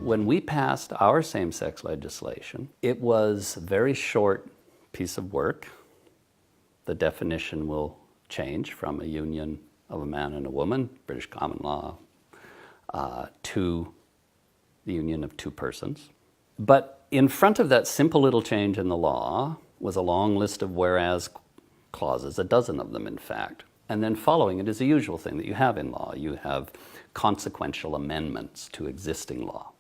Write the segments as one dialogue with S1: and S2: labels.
S1: When we passed our same-sex legislation, it was a very short piece of work. The definition will change from a union of a man and a woman, British common law, to the union of two persons. But in front of that simple little change in the law was a long list of whereas clauses, a dozen of them in fact. And then following it is the usual thing that you have in law. You have consequential amendments to existing law.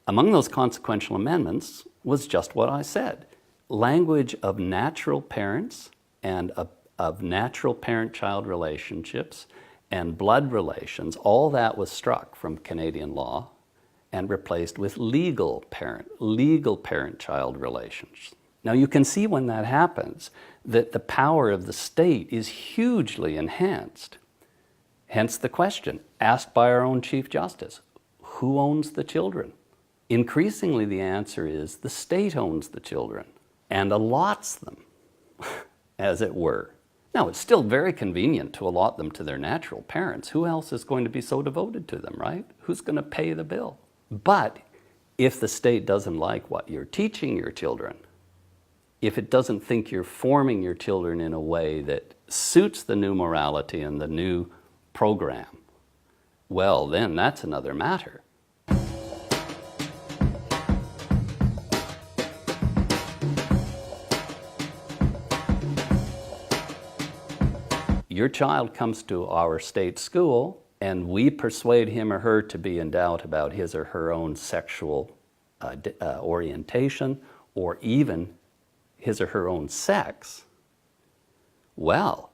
S1: Among those consequential amendments was just what I said. Language of natural parents and of natural parent-child relationships and blood relations, all that was struck from Canadian law and replaced with legal parent-child relations. Now you can see when that happens that the power of the state is hugely enhanced. Hence the question, asked by our own Chief Justice, who owns the children? Increasingly the answer is the state owns the children and allots them, as it were. Now it's still very convenient to allot them to their natural parents. Who else is going to be so devoted to them, right? Who's going to pay the bill? But if the state doesn't like what you're teaching your children, if it doesn't think you're forming your children in a way that suits the new morality and the new program, well, then that's another matter. Your child comes to our state school and we persuade him or her to be in doubt about his or her own sexual orientation or even his or her own sex, well,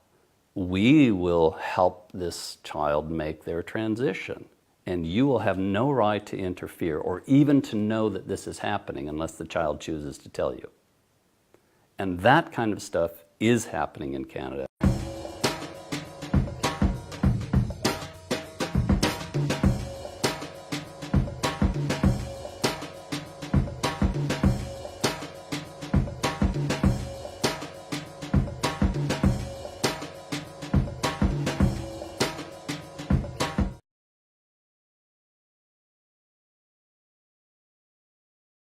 S1: we will help this child make their transition. And you will have no right to interfere or even to know that this is happening unless the child chooses to tell you. And that kind of stuff is happening in Canada.